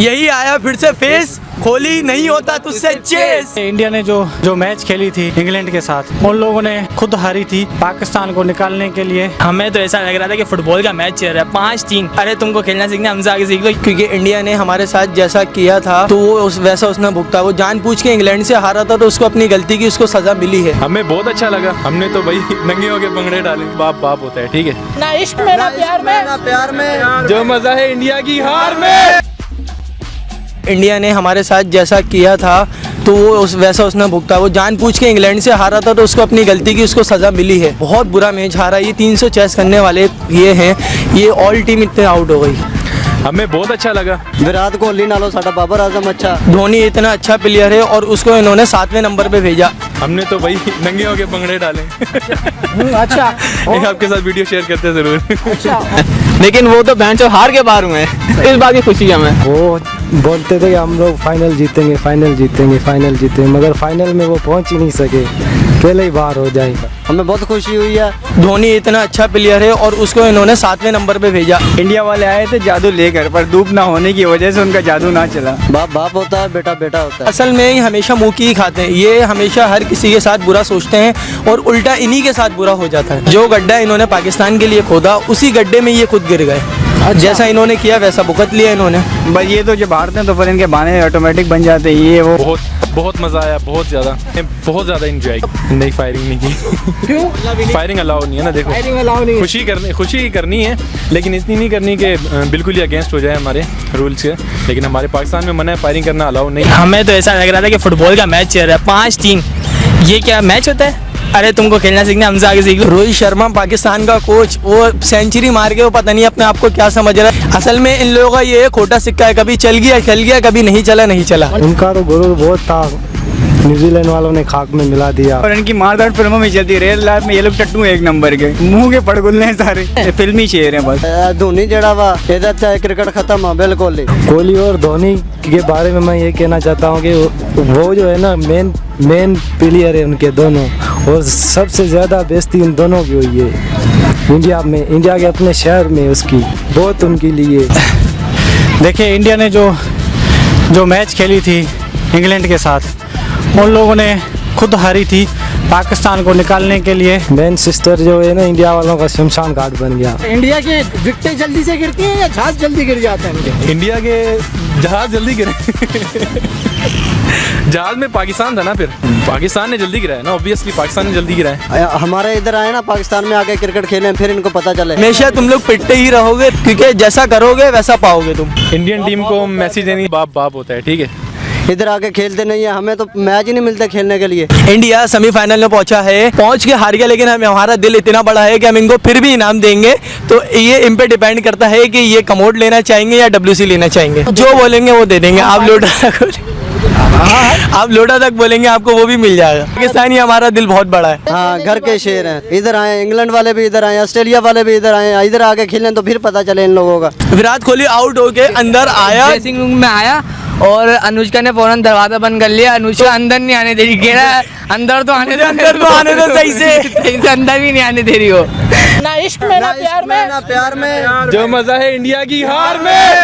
यही आया फिर से फेस, खोली नहीं होता तुझसे चेस। इंडिया ने जो मैच खेली थी इंग्लैंड के साथ, उन लोगों ने खुद हारी थी पाकिस्तान को निकालने के लिए। हमें तो ऐसा लग रहा था कि फुटबॉल का मैच चल रहा है 5-3। अरे तुमको खेलना सीखना, हमसे आगे सीख लो। क्योंकि इंडिया ने हमारे साथ जैसा किया था तो वो वैसा उसने भुगता। वो जानबूझ के इंग्लैंड से हारा था तो उसको अपनी गलती की उसको सजा मिली है। हमें बहुत अच्छा लगा, हमने तो भाई नंगे होके भंगड़े डाले। बाप बाप होता है, ठीक है ना इश्क में ना प्यार में, जो मजा है इंडिया की हार में। इंडिया ने हमारे साथ जैसा किया था तो वो वैसा उसने भुगता। वो जानबूझ के इंग्लैंड से हारा था तो उसको अपनी गलती की उसको सजा मिली है। बहुत बुरा मैच हारा। ये 300 चेस करने वाले ये हैं, ये ऑल टीम इतने आउट हो गई। हमें बहुत अच्छा लगा। विराट कोहली नालो साडा बाबर आजम अच्छा। धोनी इतना अच्छा प्लेयर है और उसको इन्होंने 7वें नंबर पे भेजा। हमने तो भाई नंगे होके भंगड़े डाले। अच्छा एक आपके साथ वीडियो शेयर करते हैं जरूर। लेकिन वो तो बेंच हार के बाहर हुए हैं, इस बात की खुशी है हमें। वो बोलते थे कि हम लोग फाइनल जीतेंगे, फाइनल जीतेंगे, फाइनल जीतेंगे, मगर फाइनल में वो पहुंच ही नहीं सके, पहले ही बाहर हो जाएगा। हमें बहुत खुशी हुई है। धोनी इतना अच्छा प्लेयर है और उसको इन्होंने 7वें नंबर पे भेजा। इंडिया वाले आए थे जादू लेकर, पर धूप ना होने की वजह से उनका जादू ना चला। बाप बाप होता है, बेटा बेटा होता है। असल में ही हमेशा मुंह की ही खाते हैं। ये हमेशा हर किसी के साथ बुरा सोचते हैं और उल्टा इन्हीं के साथ बुरा हो जाता है। जो गड्ढा इन्होंने पाकिस्तान के लिए खोदा उसी गड्ढे में ये खुद गिर गए। जैसा इन्होंने किया वैसा भुगत लिया इन्होंने। बस ये तो जब हारते हैं तो फिर इनके बहाने ऑटोमेटिक बन जाते हैं। ये वो बहुत मजा आया, बहुत ज़्यादा इंजॉय। नहीं फायरिंग नहीं की। क्यों? फायरिंग अलाउ नहीं है ना। देखो खुशी करनी है, लेकिन इतनी नहीं करनी कि बिल्कुल ही अगेंस्ट हो जाए हमारे रूल्स के। लेकिन हमारे पाकिस्तान में मना है फायरिंग करना अलाउ नहीं। हमें तो ऐसा लग रहा था कि फुटबॉल का मैच चल रहा है 5-3। ये क्या मैच होता है? अरे तुमको खेलना सीखना, हमसे आगे सीख लो। रोहित शर्मा पाकिस्तान का कोच, वो सेंचुरी मार के वो पता नहीं अपने आप को क्या समझ रहा है। असल में इन लोगों का ये खोटा सिक्का है, कभी चल गया, कभी नहीं चला। उनका तो गुरूर बहुत था, न्यूजीलैंड वालों ने खाक में मिला दिया। और इनकी मारदार फिल्मों में चलती है। रियल लाइफ में ये लोग टट्टू एक नंबर के, मुंह के पड़गुल्ले हैं सारे। फिल्मी शेर हैं बस। धोनी जड़ा वा इधर चाहे क्रिकेट खत्म है बिल्कुल ही। कोहली और धोनी के बारे में मैं ये कहना चाहता हूँ कि वो जो है ना मेन प्लेयर है उनके दोनों, और सबसे ज़्यादा बेइज्जती उन दोनों की हुई है इंडिया के अपने शहर में। उसकी बहुत उनके लिए देखिए, इंडिया ने जो मैच खेली थी इंग्लैंड के साथ, उन लोगों ने खुद हारी थी पाकिस्तान को निकालने के लिए। मैनचेस्टर जो है ना इंडिया वालों का शमशान घाट बन गया। इंडिया के विकेटें जल्दी से गिरती हैं या जहाज जल्दी गिर जाते हैं? इंडिया के जहाज जल्दी गिरे। जहाज में पाकिस्तान था ना, फिर पाकिस्तान ने जल्दी गिराया ना। ऑब्वियसली पाकिस्तान ने जल्दी गिराया। हमारे इधर आए ना पाकिस्तान में आके क्रिकेट खेलें, फिर इनको पता चले। हमेशा तुम लोग पिटते ही रहोगे, क्योंकि जैसा करोगे वैसा पाओगे तुम। इंडियन टीम को मैसेज देनी बाप बाप होता है, ठीक है। इधर आके खेलते नहीं है, हमें तो मैच ही नहीं मिलते खेलने के लिए। इंडिया सेमीफाइनल में पहुंचा है, पहुंच के हार गया, लेकिन हमारा दिल इतना बड़ा है कि हम इनको फिर भी इनाम देंगे। तो ये इन पे डिपेंड करता है कि ये कमोड लेना चाहेंगे या WC लेना चाहेंगे। जो बोलेंगे वो दे देंगे। आप लोटा तक बोलेंगे आपको वो भी मिल जाएगा। पाकिस्तानी हमारा दिल बहुत बड़ा है। हाँ, घर के शेर हैं। इधर आए, इंग्लैंड वाले भी इधर आए, ऑस्ट्रेलिया वाले भी इधर आए। इधर आके खेलें तो फिर पता चले इन लोगों का। विराट कोहली आउट होके अंदर आया, ड्रेसिंग रूम में आया और अनुष्का ने फौरन दरवाजा बंद कर लिया। अनुष्का अंदर नहीं आने दे रही, कह रहा है अंदर तो आने दो सही से अंदर भी नहीं आने दे रही हो। ना इश्क में ना प्यार में, प्यार में, जो मजा है इंडिया की हार में।